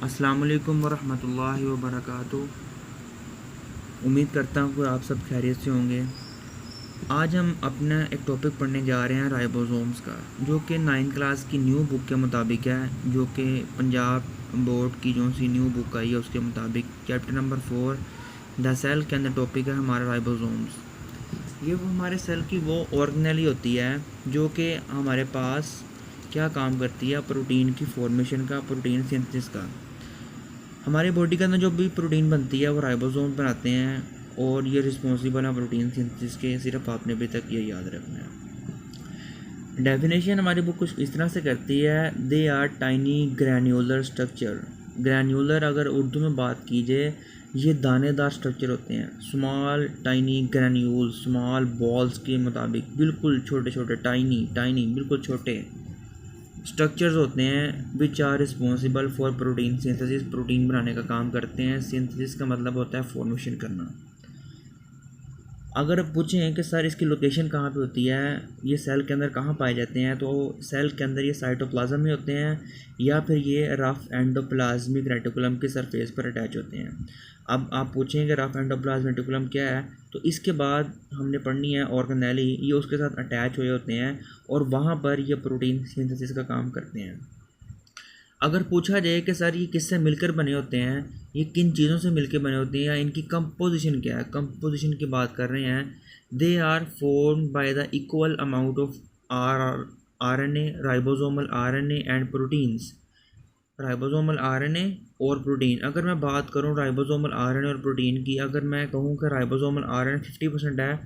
अस्सलाम वालेकुम वरहमतुल्लाहि वबरकातुहू। उम्मीद करता हूँ कि आप सब खैरियत से होंगे। आज हम अपना एक टॉपिक पढ़ने जा रहे हैं राइबोसोम्स का, जो कि 9th क्लास की न्यू बुक के मुताबिक है, जो कि पंजाब बोर्ड की जो सी न्यू बुक आई है उसके मुताबिक चैप्टर नंबर 4 द सेल के अंदर टॉपिक है हमारा राइबोसोम्स। ये वो हमारे सेल की वो ऑर्गेनेली होती है जो कि हमारे पास क्या काम करती है, प्रोटीन की फॉर्मेशन का, प्रोटीन सिंथेसिस का। हमारी बॉडी के अंदर जो भी प्रोटीन बनती है वो राइबोसोम बनाते हैं और ये रिस्पॉन्सिबल है प्रोटीन सिंथेसिस के। सिर्फ आपने अभी तक ये याद रखना है। डेफिनेशन हमारी बुक कुछ इस तरह से करती है, they are tiny granular structure. Granular अगर उर्दू में बात कीजिए, ये दानेदार स्ट्रक्चर होते हैं। Small tiny granule, small balls के मुताबिक बिल्कुल छोटे छोटे, टाइनी बिल्कुल छोटे स्ट्रक्चर्स होते हैं which are responsible for protein synthesis. Protein बनाने का काम करते हैं। सिंथेसिस का मतलब होता है फॉर्मेशन करना। अगर पूछें कि सर इसकी लोकेशन कहाँ पे होती है, ये सेल के अंदर कहाँ पाए जाते हैं, तो सेल के अंदर ये साइटोप्लाज्म में होते हैं या फिर ये रफ एंडोप्लाज्मिक रेटिकुलम के सरफेस पर अटैच होते हैं। अब आप पूछें कि रफ एंडोप्लाज्मिक रेटिकुलम क्या है, तो इसके बाद हमने पढ़नी है ऑर्गेनेली, ये उसके साथ अटैच हुए होते हैं और वहाँ पर ये प्रोटीन सिंथेसिस का काम करते हैं। अगर पूछा जाए कि सर ये किससे मिलकर बने होते हैं, ये किन चीज़ों से मिलकर बने होते हैं या इनकी कंपोजिशन क्या है, कंपोजिशन की बात कर रहे हैं। They are form by the equal amount of RNA, ribosomal RNA and proteins. Ribosomal RNA और प्रोटीन। अगर मैं बात करूं राइबोसोमल आरएनए और प्रोटीन की, अगर मैं कहूं कि राइबोसोमल आरएनए 50% है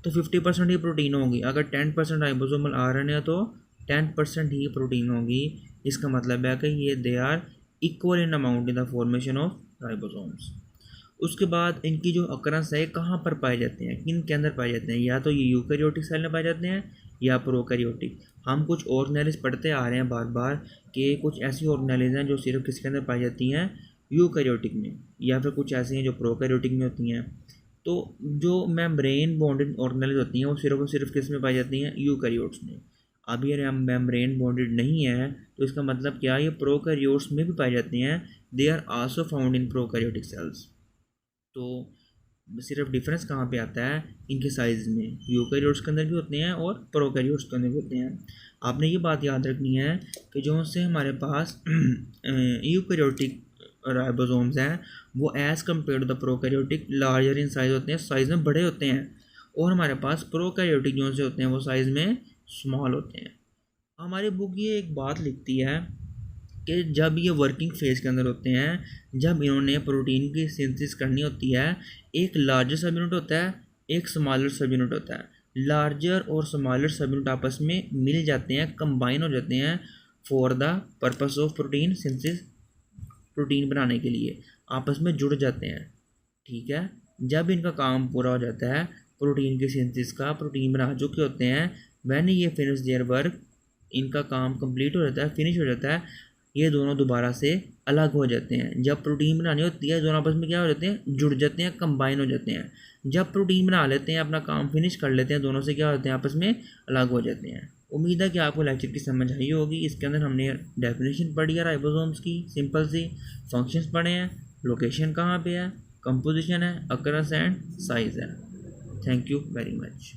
तो 50% ही प्रोटीन होगी। अगर 10% राइबोसोमल आरएनए है तो 10% ही प्रोटीन होगी। इसका मतलब है कि ये they are equal in amount in the formation of ribosomes. उसके बाद इनकी जो अकरेंस है कहाँ पर पाए जाते हैं, किन के अंदर पाए जाते हैं, या तो ये यूकैरियोटिक सेल में पाए जाते हैं या प्रोकैरियोटिक। हम कुछ ऑर्गेनेल्स पढ़ते आ रहे हैं बार बार कि कुछ ऐसी ऑर्गेनेल्स हैं जो सिर्फ किसके अंदर पाई जाती हैं, यूकैरियोटिक में, या फिर कुछ ऐसी हैं जो प्रोकैरियोटिक में होती हैं। तो जो मेम्ब्रेन बॉन्डेड ऑर्गेनेल्स होती हैं वो सिर्फ किस में पाई जाती हैं, यूकैरियोट्स में। अब ये मेम्ब्रेन बॉन्डेड नहीं है तो इसका मतलब क्या, ये प्रोकैरियोट्स में भी पाई जाती हैं। They are also found in prokaryotic cells. तो सिर्फ डिफरेंस कहाँ पे आता है, इनके साइज़ में। यूकैरियोट्स के अंदर भी होते हैं और प्रोकैरियोट्स के अंदर भी होते हैं। आपने ये बात याद रखनी है कि जो से हमारे पास यूकैरियोटिक राइबोसोम्स हैं वो as compare to the prokaryotic larger in size होते हैं, साइज़ में बड़े होते हैं। और हमारे पास प्रोकैरियोटिक जो से होते हैं वो साइज़ में स्मॉल होते हैं। हमारी बुक ये एक बात लिखती है कि जब ये वर्किंग फेज़ के अंदर होते हैं, जब इन्होंने प्रोटीन की सिंथेसिस करनी होती है, एक लार्जर सब यूनिट होता है, एक स्मॉलर सब यूनिट होता है। लार्जर और स्मॉलर सब यूनिट आपस में मिल जाते हैं, कंबाइन हो जाते हैं for the purpose of protein synthesis. Protein बनाने के लिए आपस में जुड़ जाते हैं, ठीक है। जब इनका काम पूरा हो जाता है प्रोटीन की सिंथेसिस का, प्रोटीन बना चुके होते हैं, व्हेन ये फिनिश देयर वर्क, इनका काम कंप्लीट हो जाता है, फिनिश हो जाता है, ये दोनों दोबारा से अलग हो जाते हैं। जब प्रोटीन बनानी होती है दोनों आपस में क्या हो जाते हैं, जुड़ जाते हैं, कंबाइन हो जाते हैं। जब प्रोटीन बना लेते हैं, अपना काम फिनिश कर लेते हैं, दोनों से क्या होते हैं, आपस में अलग हो जाते हैं। उम्मीद है कि आपको लेक्चर की समझ आई होगी। इसके अंदर हमने डेफिनेशन पढ़ी है राइबोसोम्स की, सिंपल सी फंक्शंस पढ़े हैं, लोकेशन कहाँ पे है, कंपोजिशन है, अकरेंस एंड साइज़ है। Thank you very much.